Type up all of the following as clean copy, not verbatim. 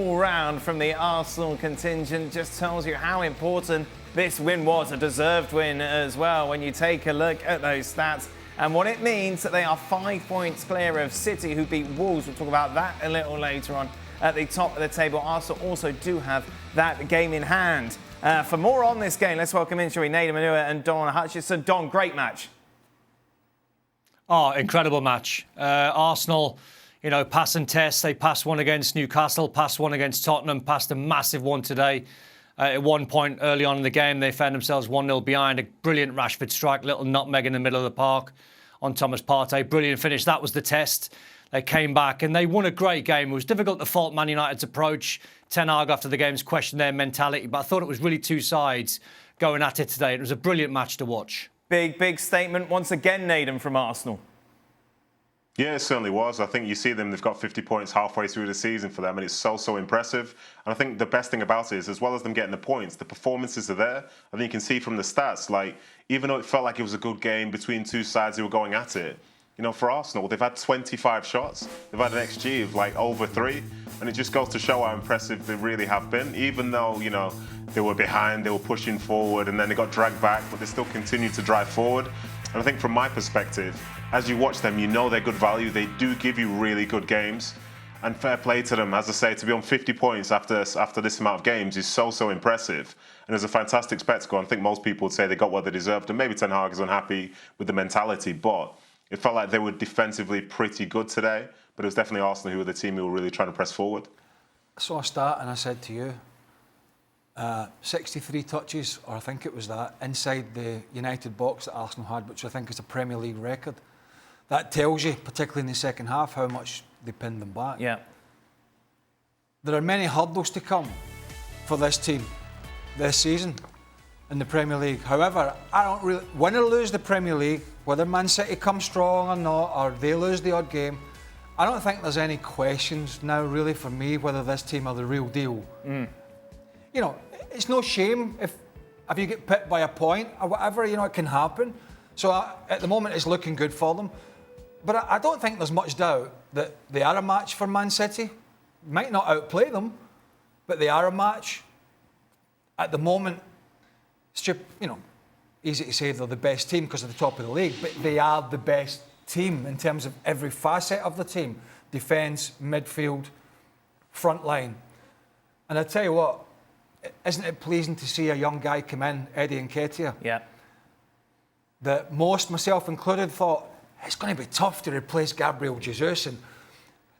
all round from the Arsenal contingent. Just tells you how important this win was, a deserved win as well when you take a look at those stats and what it means that they are 5 points clear of City, who beat Wolves. We'll talk about that a little later on at the top of the table. Arsenal also do have that game in hand. For more on this game, let's welcome in, shall we, Nedum and Don Hutchison. Don, great match. Oh, incredible match. Arsenal, pass and test. They passed one against Newcastle, passed one against Tottenham, passed a massive one today. At one point early on in the game, they found themselves 1-0 behind. A brilliant Rashford strike, little nutmeg in the middle of the park on Thomas Partey. Brilliant finish. That was the test. They came back and they won a great game. It was difficult to fault Man United's approach. Ten Hag after the games questioned their mentality, but I thought it was really two sides going at it today. It was a brilliant match to watch. Big statement once again, Nedum, from Arsenal. Yeah, it certainly was. I think you see them, they've got 50 points halfway through the season for them, and it's so impressive. And I think the best thing about it is, as well as them getting the points, the performances are there. I think you can see from the stats, even though it felt like it was a good game between two sides who were going at it, for Arsenal, they've had 25 shots. They've had an XG of over 3. And it just goes to show how impressive they really have been. Even though, they were behind, they were pushing forward, and then they got dragged back, but they still continued to drive forward. And I think from my perspective, as you watch them, they're good value. They do give you really good games. And fair play to them. As I say, to be on 50 points after this amount of games is so impressive. And it's a fantastic spectacle. I think most people would say they got what they deserved. And maybe Ten Hag is unhappy with the mentality, but it felt like they were defensively pretty good today, but it was definitely Arsenal who were the team who were really trying to press forward. I saw a stat and I said to you, 63 touches, or I think it was that, inside the United box that Arsenal had, which I think is a Premier League record. That tells you, particularly in the second half, how much they pinned them back. Yeah. There are many hurdles to come for this team this season in the Premier League. However, I don't really, win or lose the Premier League, whether Man City come strong or not, or they lose the odd game, I don't think there's any questions now really for me whether this team are the real deal. It's no shame if you get pipped by a point or whatever, it can happen. So at the moment it's looking good for them. But I don't think there's much doubt that they are a match for Man City. Might not outplay them, but they are a match. At the moment, easy to say they're the best team because they're the top of the league, but they are the best team in terms of every facet of the team. Defence, midfield, front line. And I tell you what, isn't it pleasing to see a young guy come in, Eddie Nketiah? Yeah. That most, myself included, thought it's going to be tough to replace Gabriel Jesus, and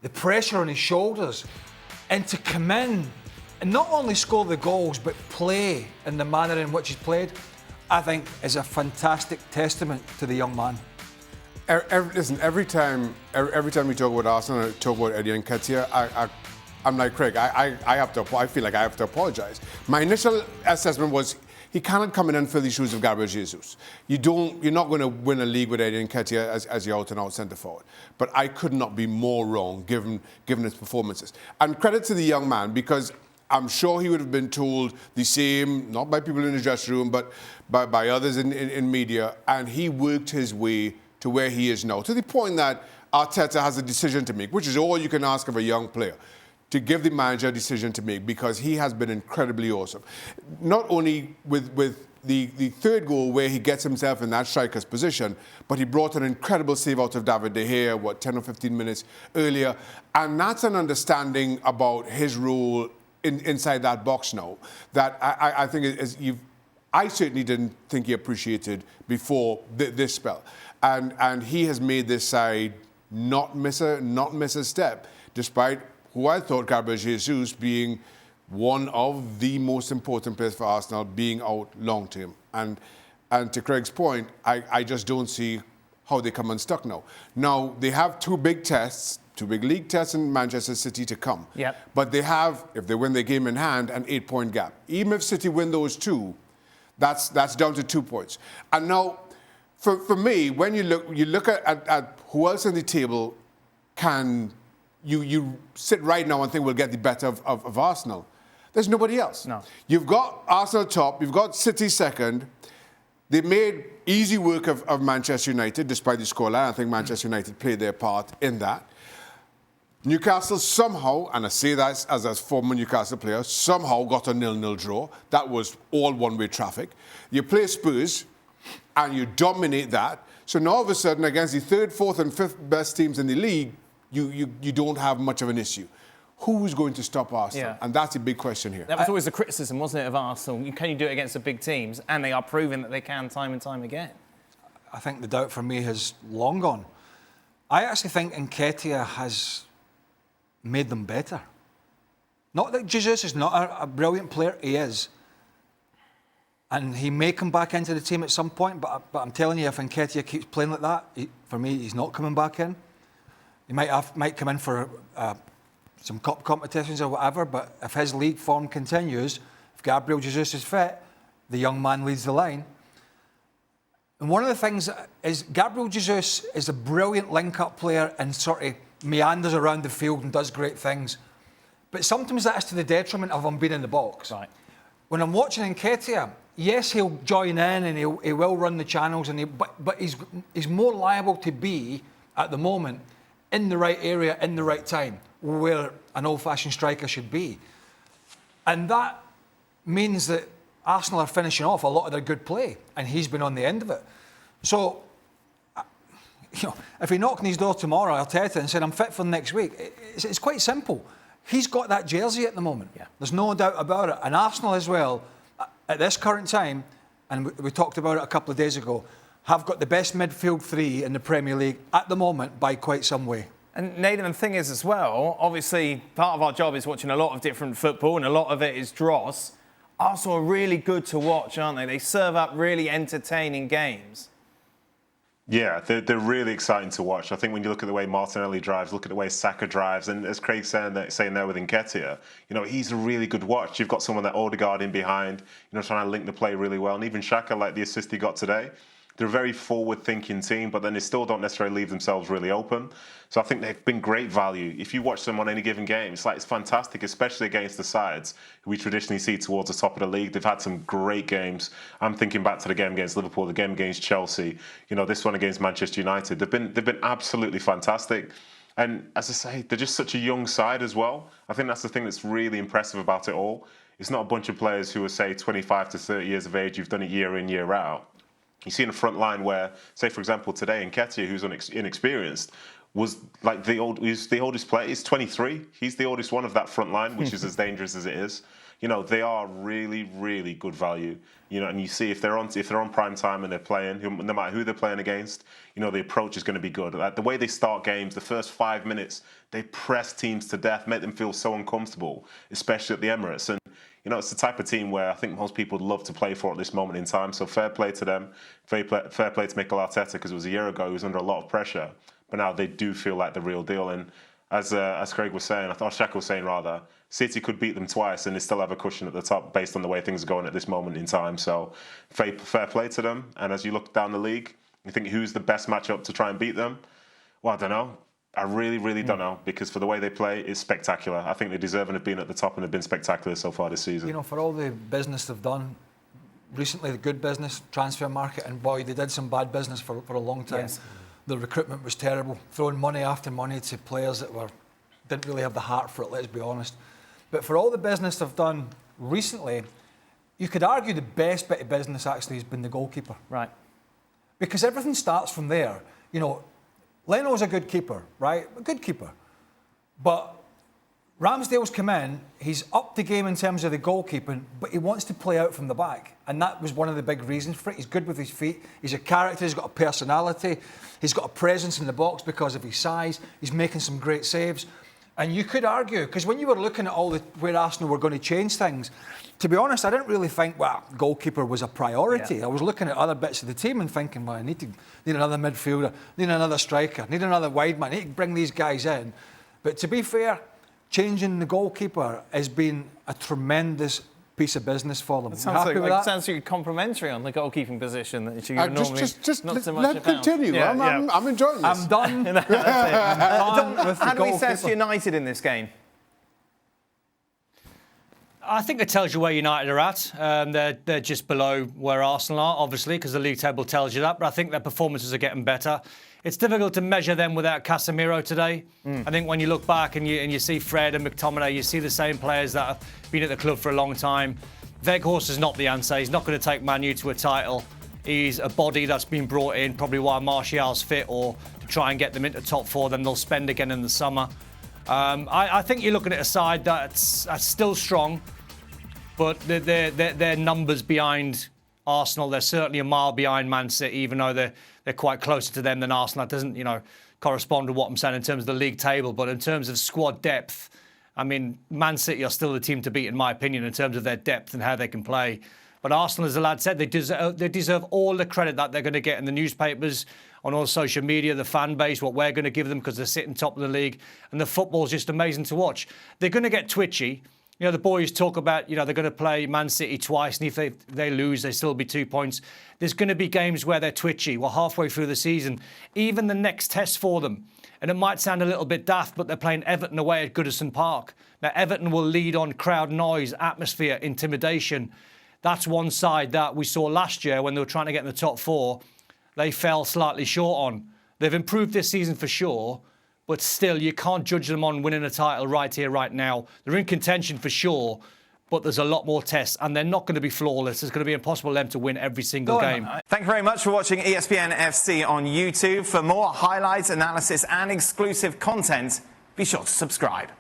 the pressure on his shoulders, and to come in and not only score the goals but play in the manner in which he's played, I think is a fantastic testament to the young man. Listen, every time we talk about Arsenal and talk about Eddie Nketiah, I'm like Craig. I feel like I have to apologise. My initial assessment was he cannot come in and fill the shoes of Gabriel Jesus. You're not going to win a league with Eddie Nketiah as your out-and-out centre forward. But I could not be more wrong given his performances. And credit to the young man, because I'm sure he would have been told the same, not by people in the dressing room, but by others in media, and he worked his way to where he is now, to the point that Arteta has a decision to make, which is all you can ask of a young player, to give the manager a decision to make, because he has been incredibly awesome. Not only with the third goal where he gets himself in that striker's position, but he brought an incredible save out of David De Gea, 10 or 15 minutes earlier. And that's an understanding about his role inside that box now that I think I certainly didn't think he appreciated before this spell. And he has made this side not miss a step, despite who I thought Gabriel Jesus being one of the most important players for Arsenal being out long term. And to Craig's point, I just don't see how they come unstuck now. Now, they have two big league tests in Manchester City to come. Yep. But they have, if they win their game in hand, an 8-point gap. Even if City win those two, that's down to 2 points. And now, for me, when you look at who else on the table can you sit right now and think we'll get the better of Arsenal. There's nobody else. No. You've got Arsenal top, you've got City second. They made easy work of Manchester United, despite the scoreline. I think Manchester United played their part in that. Newcastle somehow, and I say that as a former Newcastle player, somehow got a 0-0 draw. That was all one-way traffic. You play Spurs, and you dominate that. So now all of a sudden, against the third, fourth, and fifth best teams in the league, you don't have much of an issue. Who's going to stop Arsenal? Yeah. And that's a big question here. That was always the criticism, wasn't it, of Arsenal? Can you do it against the big teams? And they are proving that they can time and time again. I think the doubt for me has long gone. I actually think Nketiah has made them better. Not that Jesus is not a brilliant player, he is. And he may come back into the team at some point, but I'm telling you, if Nketiah keeps playing like that, for me, he's not coming back in. He might come in for some cup competitions or whatever, but if his league form continues, if Gabriel Jesus is fit, the young man leads the line. And one of the things is Gabriel Jesus is a brilliant link-up player and sort of meanders around the field and does great things. But sometimes that is to the detriment of him being in the box. Right. When I'm watching Nketiah, yes, he'll join in and he will run the channels, but he's more liable to be, at the moment, in the right area, in the right time, where an old-fashioned striker should be. And that means that Arsenal are finishing off a lot of their good play, and he's been on the end of it. So, if he knocked on his door tomorrow, Arteta, and said, I'm fit for next week, it's quite simple. He's got that jersey at the moment. Yeah. There's no doubt about it. And Arsenal as well, at this current time, and we talked about it a couple of days ago, have got the best midfield three in the Premier League at the moment by quite some way. And Nedum, the thing is as well, obviously part of our job is watching a lot of different football, and a lot of it is dross. Arsenal are really good to watch, aren't they? They serve up really entertaining games. Yeah, they're really exciting to watch. I think when you look at the way Martinelli drives, look at the way Shaka drives, and as Craig's saying there with Nketiah, he's a really good watch. You've got someone that Odegaard in behind, trying to link the play really well. And even Shaka, like the assist he got today, they're a very forward-thinking team, but then they still don't necessarily leave themselves really open. So I think they've been great value. If you watch them on any given game, it's fantastic, especially against the sides who we traditionally see towards the top of the league. They've had some great games. I'm thinking back to the game against Liverpool, the game against Chelsea, this one against Manchester United. They've been absolutely fantastic. And as I say, they're just such a young side as well. I think that's the thing that's really impressive about it all. It's not a bunch of players who are, say, 25 to 30 years of age, who've done it year in, year out. You see in the front line where, say, for example, today, Nketiah, who's inexperienced, was like he's the oldest player. He's 23. He's the oldest one of that front line, which is as dangerous as it is. They are really, really good value. And you see if they're on prime time and they're playing, no matter who they're playing against, the approach is going to be good. Like the way they start games, the first 5 minutes, they press teams to death, make them feel so uncomfortable, especially at the Emirates. And it's the type of team where I think most people would love to play for at this moment in time. So fair play to them. Fair play to Mikel Arteta, because it was a year ago he was under a lot of pressure. But now they do feel like the real deal. And as Craig was saying, or Shaka was saying rather, City could beat them twice and they still have a cushion at the top based on the way things are going at this moment in time. So fair play to them. And as you look down the league, you think who's the best matchup to try and beat them? Well, I don't know. I really, really don't know, because for the way they play, it's spectacular. I think they deserve and have been at the top and have been spectacular so far this season. For all the business they've done recently, the good business, transfer market, and boy, they did some bad business for a long time. Yes. The recruitment was terrible, throwing money after money to players that didn't really have the heart for it, let's be honest. But for all the business they've done recently, you could argue the best bit of business actually has been the goalkeeper. Right. Because everything starts from there. Leno's a good keeper, right? A good keeper. But Ramsdale's come in, he's upped the game in terms of the goalkeeping, but he wants to play out from the back. And that was one of the big reasons for it. He's good with his feet, he's a character, he's got a personality, he's got a presence in the box because of his size, he's making some great saves. And you could argue, because when you were looking at where Arsenal were going to change things, to be honest, I didn't really think, goalkeeper was a priority. Yeah. I was looking at other bits of the team and thinking, I need another midfielder, need another striker, need another wide man, I need to bring these guys in. But to be fair, changing the goalkeeper has been a tremendous piece of business for them. Sounds like complimentary on the goalkeeping position that you normally just not so much let about. continue. Yeah, I'm enjoying this. I'm done. That's it. I'm done with the How do we goalkeeper. assess United in this game? I think it tells you where United are at. They're just below where Arsenal are, obviously, because the league table tells you that. But I think their performances are getting better. It's difficult to measure them without Casemiro today. I think when you look back and you see Fred and McTominay, you see the same players that have been at the club for a long time. Weghorst is not the answer. He's not going to take Man U to a title. He's a body that's been brought in probably while Martial's fit or to try and get them into top 4. Then they'll spend again in the summer. I think you're looking at a side that's still strong, but they're numbers behind Arsenal. They're certainly a mile behind Man City, even though they're quite closer to them than Arsenal. That doesn't, correspond to what I'm saying in terms of the league table. But in terms of squad depth, I mean, Man City are still the team to beat, in my opinion, in terms of their depth and how they can play. But Arsenal, as the lad said, they deserve all the credit that they're going to get in the newspapers, on all social media, the fan base, what we're going to give them because they're sitting top of the league. And the football's just amazing to watch. They're going to get twitchy. The boys talk about, they're going to play Man City twice, and if they lose, they still be 2 points. There's going to be games where they're twitchy. We're halfway through the season. Even the next test for them, and it might sound a little bit daft, but they're playing Everton away at Goodison Park. Now, Everton will lead on crowd noise, atmosphere, intimidation. That's one side that we saw last year when they were trying to get in the top 4. They fell slightly short on. They've improved this season for sure, but still, you can't judge them on winning a title right here, right now. They're in contention for sure, but there's a lot more tests, and they're not going to be flawless. It's going to be impossible for them to win every single game. Thank you very much for watching ESPN FC on YouTube. For more highlights, analysis, and exclusive content, be sure to subscribe.